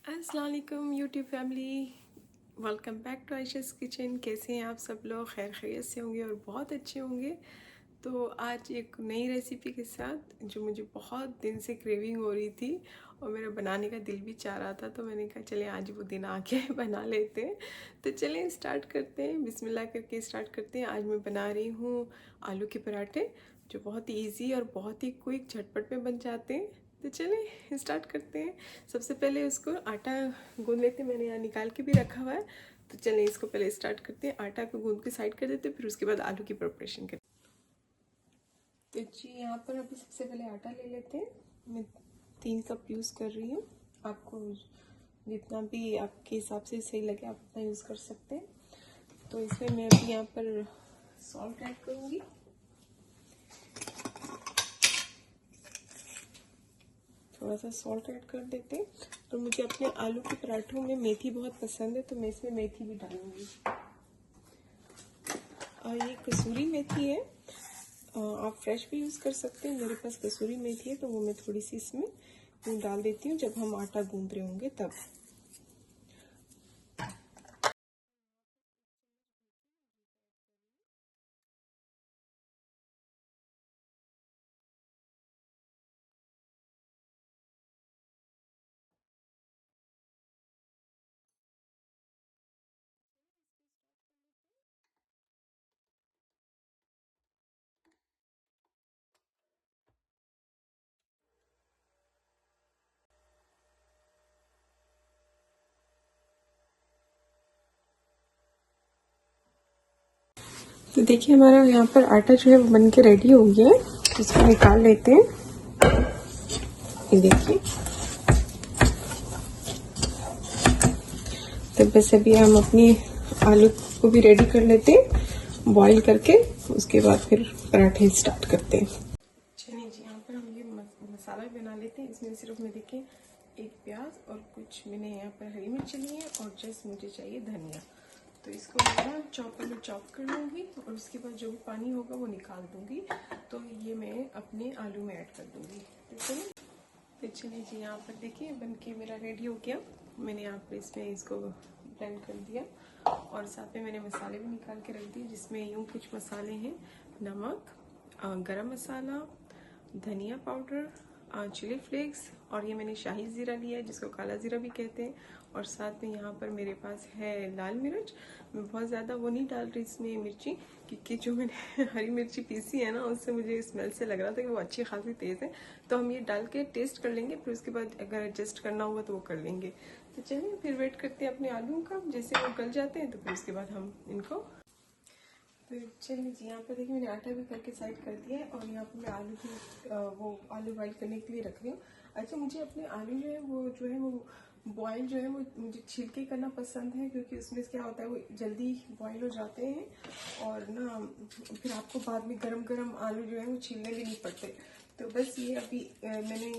अस्सलाम वालेकुम YouTube family, welcome back to Ayesha's kitchen. कैसे हैं आप सब लोग? खैर खैरियत से होंगे और बहुत अच्छे होंगे। तो आज एक नई रेसिपी के साथ जो मुझे बहुत दिन से क्रेविंग हो रही थी और मेरा बनाने का दिल भी चाह रहा था, तो मैंने कहा चलें आज वो दिन आ गया बना लेते हैं। तो चलें स्टार्ट करते हैं, बिस्मिल्लाह करके स्टार्ट करते हैं। आज मैं बना रही हूँ आलू के पराठे, जो बहुत ही ईजी और बहुत ही क्विक झटपट में बन जाते हैं। तो चलें स्टार्ट करते हैं। सबसे पहले उसको आटा गूंद लेते हैं, मैंने यहाँ निकाल के भी रखा हुआ है। तो चलें इसको पहले स्टार्ट करते हैं। आटा को गूंद के साइड कर देते हैं, फिर उसके बाद आलू की प्रिपरेशन करते हैं। तो जी यहाँ पर अभी सबसे पहले आटा ले लेते हैं। मैं 3 कप यूज़ कर रही हूँ। आपको जितना भी आपके हिसाब से सही लगे आप उतना यूज़ कर सकते हैं। तो इसमें मैं अभी यहाँ पर सॉल्ट ऐड करूँगी। थोड़ा सा सॉल्ट ऐड कर देते हैं। तो मुझे अपने आलू के पराठों में मेथी बहुत पसंद है, तो मैं इसमें मेथी भी डालूंगी। और ये कसूरी मेथी है, आप फ्रेश भी यूज़ कर सकते हैं। मेरे पास कसूरी मेथी है तो वो मैं थोड़ी सी इसमें डाल देती हूँ जब हम आटा गूंद रहे होंगे तब। तो देखिए हमारा यहाँ पर आटा जो है वो बन के रेडी हो गया है। इसको निकाल लेते हैं। ये देखिए, तो बस अभी हम अपनी आलू को भी रेडी कर लेते हैं बॉईल करके, उसके बाद फिर पराठे स्टार्ट करते हैं। चलिए जी यहाँ पर हम ये मसाला बना लेते हैं। इसमें सिर्फ मैं देखिए एक प्याज और कुछ मैंने यहाँ पर हरी मिर्च ली है और जस्ट मुझे चाहिए धनिया। तो इसको मैं चॉपर में चॉप कर लूँगी और उसके बाद जो भी पानी होगा वो निकाल दूँगी। तो ये मैं अपने आलू में ऐड कर दूँगी। तो चलिए जी यहाँ पर देखिए बन के मेरा रेडी हो गया। मैंने यहाँ पर इसमें इसको ब्लेंड कर दिया और साथ में मैंने मसाले भी निकाल के रख दिए, जिसमें यूँ कुछ मसाले हैं, नमक, गरम मसाला, धनिया पाउडर, चिली फ्लेक्स, और ये मैंने शाही ज़ीरा लिया है जिसको काला ज़ीरा भी कहते हैं। और साथ में यहाँ पर मेरे पास है लाल मिर्च। मैं बहुत ज़्यादा वो नहीं डाल रही इसमें मिर्ची, क्योंकि जो मैंने हरी मिर्ची पीसी है ना उससे मुझे स्मेल से लग रहा था कि वो अच्छी खासी तेज़ है। तो हम ये डाल के टेस्ट कर लेंगे, फिर उसके बाद अगर एडजस्ट करना होगा तो वो कर लेंगे। तो चलिए फिर वेट करते हैं अपने आलू का, जैसे वो गल जाते हैं तो फिर उसके बाद हम इनको। तो चलिए जी यहाँ पर देखिए मैंने आटा भी करके साइड कर दिया है और यहाँ पर मैं आलू की वो आलू बॉईल करने के लिए रख रही हूँ। अच्छा, मुझे अपने आलू जो है वो बॉईल जो है वो मुझे छिलके करना पसंद है, क्योंकि उसमें क्या होता है वो जल्दी बॉईल हो जाते हैं और ना फिर आपको बाद में गरम गरम आलू जो है वो छीलने भी नहीं पड़ते। तो बस ये अभी मैंने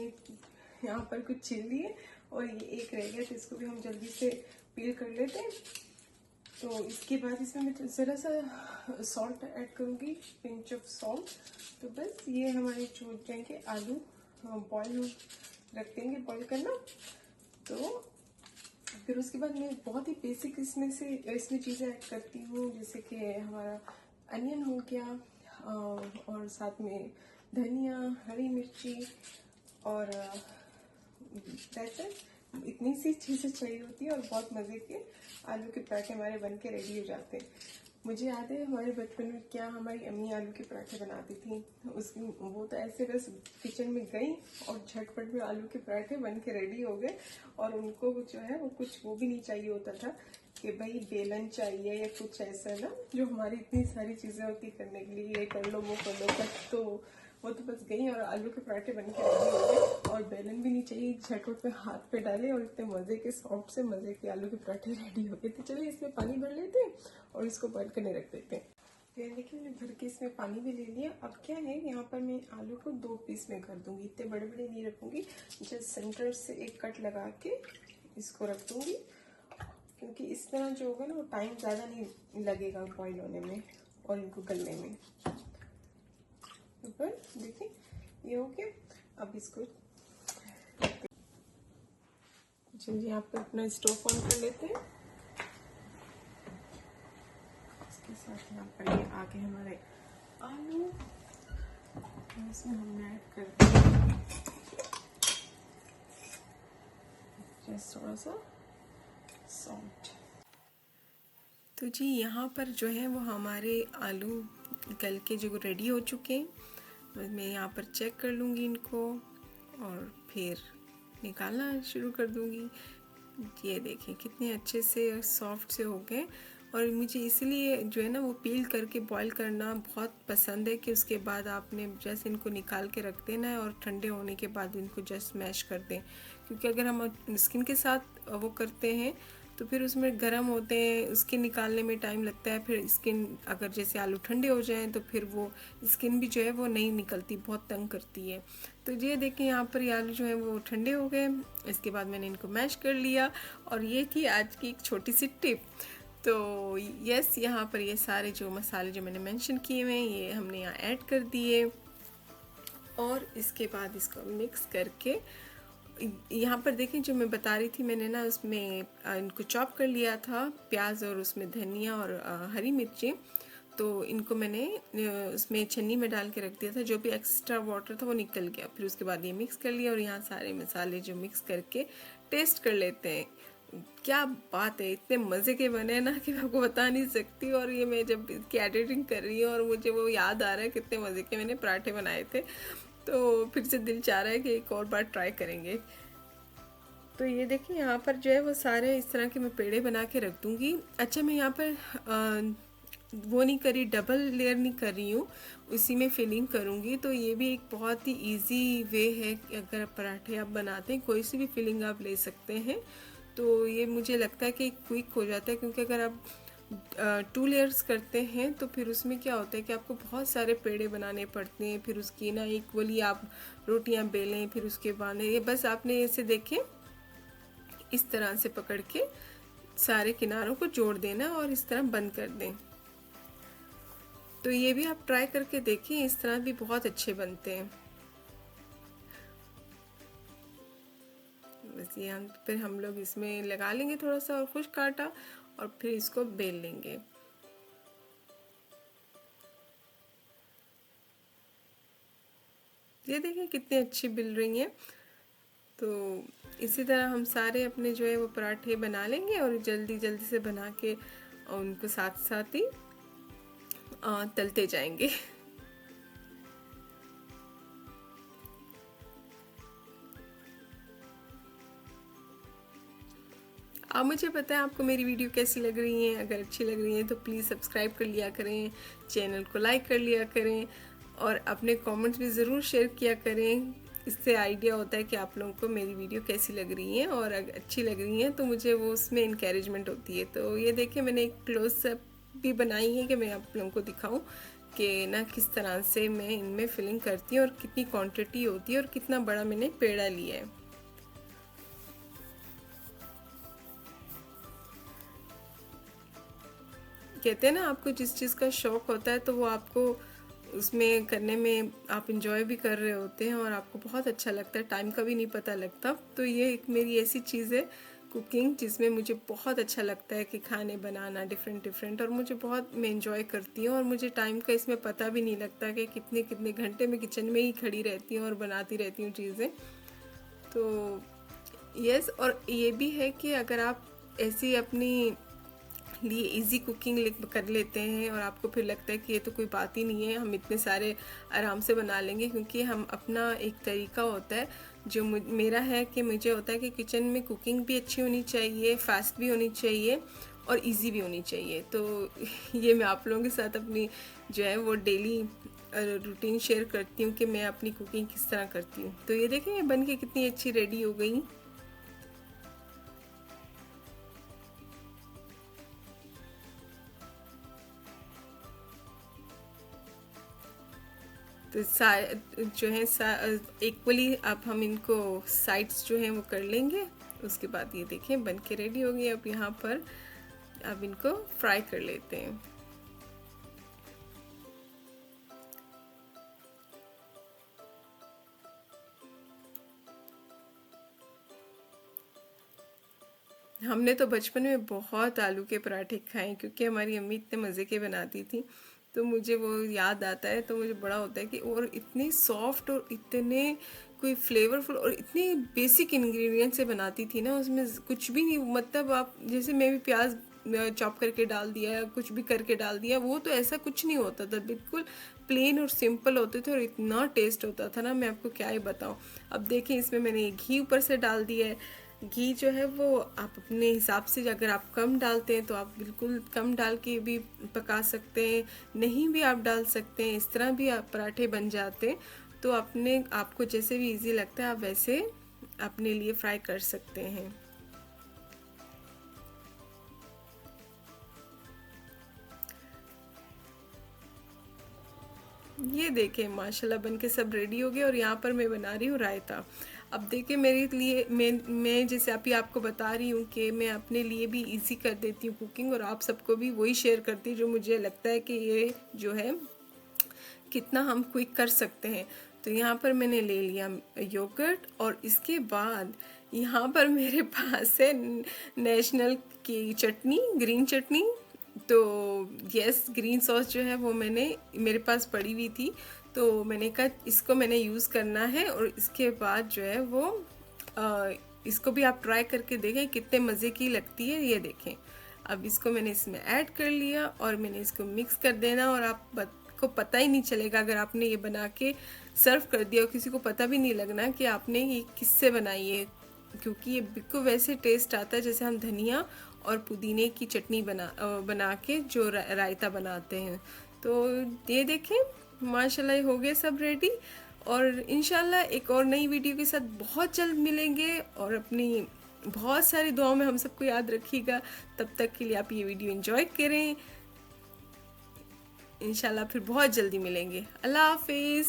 यहाँ पर कुछ छील लिए और ये एक रह गया, तो इसको भी हम जल्दी से पील कर लेते हैं। तो इसके बाद इसमें मैं ज़रा सा सॉल्ट ऐड करूँगी, पिंच ऑफ सॉल्ट। तो बस ये हमारे जो जाएंगे आलू बॉईल रख देंगे बॉईल करना। तो फिर उसके बाद मैं बहुत ही बेसिक इसमें चीज़ें ऐड करती हूँ, जैसे कि हमारा अनियन हो गया और साथ में धनिया, हरी मिर्ची और इतनी सी चीज़ें चाहिए होती है और बहुत मज़े के आलू के पराठे हमारे बन के रेडी हो जाते हैं। मुझे याद है हमारे बचपन में क्या हमारी अम्मी आलू के पराठे बनाती थी। उसकी वो तो ऐसे बस किचन में गई और झटपट में आलू के पराठे बन के रेडी हो गए, और उनको जो है वो कुछ वो भी नहीं चाहिए होता था कि भाई बेलन चाहिए या कुछ ऐसा ना, जो हमारी इतनी सारी चीज़ें होती करने के लिए, ये कर लो वो कर लो, बट तो वो तो बस गई और आलू के पराठे बन के रेडी हो गए और बेलन भी नहीं चाहिए, झटपट पे हाथ पे डाले और इतने मज़े के सॉफ्ट से मज़े के आलू के पराठे रेडी हो गए। तो चलिए इसमें पानी भर लेते हैं और इसको बॉईल करने रख देते हैं। फिर देखिए मैंने भर के इसमें पानी भी ले लिया। अब क्या है, यहाँ पर मैं आलू को 2 पीस में कर दूंगी, इतने बड़े बड़े नहीं रखूंगी, जस्ट सेंटर से एक कट लगा के इसको रख दूंगी, क्योंकि इस तरह जो होगा ना वो टाइम ज़्यादा नहीं लगेगा बॉईल होने में और इनको गलने में। ऊपर देखिए ये हो गया। अब इसको चलिए यहाँ पर अपना स्टोव ऑन कर लेते हैं। इसके साथ यहाँ पर ये आगे हमारे आलू, इसमें हमने ऐड कर दिया जस्ट थोड़ा सा सॉल्ट। तो जी यहाँ पर जो है वो हमारे आलू गल के जो रेडी हो चुके हैं। मैं यहाँ पर चेक कर लूँगी इनको और फिर निकालना शुरू कर दूँगी। ये देखें कितने अच्छे से सॉफ्ट से हो गए। और मुझे इसलिए जो है ना वो पील करके बॉईल करना बहुत पसंद है कि उसके बाद आपने जैसे इनको निकाल के रख देना है और ठंडे होने के बाद इनको जस्ट मैश कर दें, क्योंकि अगर हम स्किन के साथ वो करते हैं तो फिर उसमें गर्म होते हैं, उसके निकालने में टाइम लगता है। फिर स्किन अगर जैसे आलू ठंडे हो जाएं तो फिर वो स्किन भी जो है वो नहीं निकलती, बहुत तंग करती है। तो ये देखें यहाँ पर ये आलू जो है वो ठंडे हो गए। इसके बाद मैंने इनको मैश कर लिया और ये थी आज की एक छोटी सी टिप। तो यस, यहाँ पर ये सारे जो मसाले जो मैंने मेंशन किए हुए हैं ये हमने यहाँ ऐड कर दिए और इसके बाद इसको मिक्स करके यहाँ पर देखें जो मैं बता रही थी मैंने ना उसमें इनको चॉप कर लिया था प्याज और उसमें धनिया और हरी मिर्ची। तो इनको मैंने उसमें छन्नी में डाल के रख दिया था, जो भी एक्स्ट्रा वाटर था वो निकल गया। फिर उसके बाद ये मिक्स कर लिया और यहाँ सारे मसाले जो मिक्स करके टेस्ट कर लेते हैं। क्या बात है, इतने मज़े के बने ना कि मैं आपको बता नहीं सकती। और ये मैं जब इसकी एडिटिंग कर रही हूँ और मुझे वो याद आ रहा है कितने मज़े के मैंने पराठे बनाए थे, तो फिर से दिल चाह रहा है कि एक और बार ट्राई करेंगे। तो ये देखिए यहाँ पर जो है वो सारे इस तरह के मैं पेड़े बना के रख दूँगी। अच्छा, मैं यहाँ पर वो नहीं करी, डबल लेयर नहीं कर रही हूँ, उसी में फिलिंग करूँगी। तो ये भी एक बहुत ही इजी वे है कि अगर पराठे आप बनाते हैं कोई सी भी फिलिंग आप ले सकते हैं। तो ये मुझे लगता है कि क्विक हो जाता है, क्योंकि अगर आप 2 लेयर्स करते हैं तो फिर उसमें क्या होता है कि आपको बहुत सारे पेड़े बनाने पड़ते हैं। फिर उसकी ना इक्वली आप रोटियां बेलें, फिर उसके बाद ये बस आपने ऐसे देखें इस तरह से पकड़ के सारे किनारों को जोड़ देना और इस तरह बंद कर दें। तो ये भी आप ट्राई करके देखें, इस तरह भी बहुत अच्छे बनते हैं। बस ये फिर हम लोग इसमें लगा लेंगे थोड़ा सा और खुश्क आटा और फिर इसको बेल लेंगे। ये देखिए कितनी अच्छी बिल रही हैं। तो इसी तरह हम सारे अपने जो है वो पराठे बना लेंगे और जल्दी जल्दी से बना के उनको साथ साथ ही तलते जाएंगे। आप मुझे बताएं आपको मेरी वीडियो कैसी लग रही है। अगर अच्छी लग रही है तो प्लीज़ सब्सक्राइब कर लिया करें, चैनल को लाइक कर लिया करें और अपने कमेंट्स भी ज़रूर शेयर किया करें। इससे आइडिया होता है कि आप लोगों को मेरी वीडियो कैसी लग रही है, और अगर अच्छी लग रही है तो मुझे वो उसमें इनकरेजमेंट होती है। तो ये देखिए मैंने एक क्लोजअप भी बनाई है कि मैं आप लोगों को दिखाऊं कि ना किस तरह से मैं इनमें फिलिंग करती हूँ और कितनी क्वांटिटी होती है और कितना बड़ा मैंने पेड़ा लिया है। कहते हैं ना आपको जिस चीज़ का शौक़ होता है तो वो आपको उसमें करने में आप इंजॉय भी कर रहे होते हैं और आपको बहुत अच्छा लगता है, टाइम का भी नहीं पता लगता। तो ये एक मेरी ऐसी चीज़ है कुकिंग जिसमें मुझे बहुत अच्छा लगता है कि खाने बनाना डिफरेंट, और मुझे बहुत मैं इंजॉय करती हूँ और मुझे टाइम का इसमें पता भी नहीं लगता कि कितने कितने घंटे मैं किचन में ही खड़ी रहती हूँ और बनाती रहती हूँ चीज़ें। तो यस, और ये भी है कि अगर आप ऐसी अपनी लिए इजी कुकिंग कर लेते हैं और आपको फिर लगता है कि ये तो कोई बात ही नहीं है, हम इतने सारे आराम से बना लेंगे, क्योंकि हम अपना एक तरीका होता है जो मेरा है कि मुझे होता है कि किचन में कुकिंग भी अच्छी होनी चाहिए, फास्ट भी होनी चाहिए और इजी भी होनी चाहिए। तो ये मैं आप लोगों के साथ अपनी जो है वो डेली रूटीन शेयर करती हूँ कि मैं अपनी कुकिंग किस तरह करती हूँ। तो ये देखें ये बन के कितनी अच्छी रेडी हो गई। तो जो है इक्वली अब हम इनको साइड्स जो हैं वो कर लेंगे। उसके बाद ये देखें बन के रेडी हो गई। अब यहाँ पर अब इनको फ्राई कर लेते हैं। हमने तो बचपन में बहुत आलू के पराठे खाए, क्योंकि हमारी अम्मी इतने मज़े के बनाती थी। तो मुझे वो याद आता है, तो मुझे बड़ा होता है कि और इतने सॉफ्ट और इतने कोई फ्लेवरफुल और इतने बेसिक इंग्रेडिएंट से बनाती थी ना, उसमें कुछ भी नहीं, मतलब आप जैसे मैं भी प्याज चॉप करके डाल दिया या कुछ भी करके डाल दिया, वो तो ऐसा कुछ नहीं होता था, बिल्कुल प्लेन और सिंपल होते थे और इतना टेस्ट होता था ना, मैं आपको क्या ही बताऊं। अब देखें, इसमें मैंने घी ऊपर से डाल दिया है। घी जो है वो आप अपने हिसाब से, अगर आप कम डालते हैं तो आप बिल्कुल कम डाल के भी पका सकते हैं, नहीं भी आप डाल सकते हैं, इस तरह भी आप पराठे बन जाते हैं। तो अपने आपको जैसे भी इजी लगता है आप वैसे अपने लिए फ्राई कर सकते हैं। ये देखें माशाल्लाह बन के सब रेडी हो गया, और यहाँ पर मैं बना रही हूँ रायता। अब देखिए मेरे लिए, मैं जैसे अभी आपको बता रही हूँ कि मैं अपने लिए भी इजी कर देती हूँ कुकिंग, और आप सबको भी वही शेयर करती हूँ जो मुझे लगता है कि ये जो है कितना हम क्विक कर सकते हैं। तो यहाँ पर मैंने ले लिया योगर्ट, और इसके बाद यहाँ पर मेरे पास है नेशनल की चटनी, ग्रीन चटनी। तो यस, ग्रीन सॉस जो है वो मैंने, मेरे पास पड़ी हुई थी, तो मैंने कहा इसको मैंने यूज़ करना है। और इसके बाद जो है वो इसको भी आप ट्राई करके देखें कितने मज़े की लगती है, ये देखें। अब इसको मैंने इसमें ऐड कर लिया और मैंने इसको मिक्स कर देना, और आप को पता ही नहीं चलेगा अगर आपने ये बना के सर्व कर दिया, और किसी को पता भी नहीं लगना कि आपने ये किससे बनाई है, क्योंकि ये बिल्कुल वैसे टेस्ट आता है जैसे हम धनिया और पुदीने की चटनी बना के जो रायता बनाते हैं। तो ये देखें माशाल्लाह ये हो गए सब रेडी, और इंशाल्लाह एक और नई वीडियो के साथ बहुत जल्द मिलेंगे, और अपनी बहुत सारी दुआओं में हम सबको याद रखिएगा। तब तक के लिए आप ये वीडियो एंजॉय करें। इंशाल्लाह फिर बहुत जल्दी मिलेंगे। अल्लाह हाफिज़।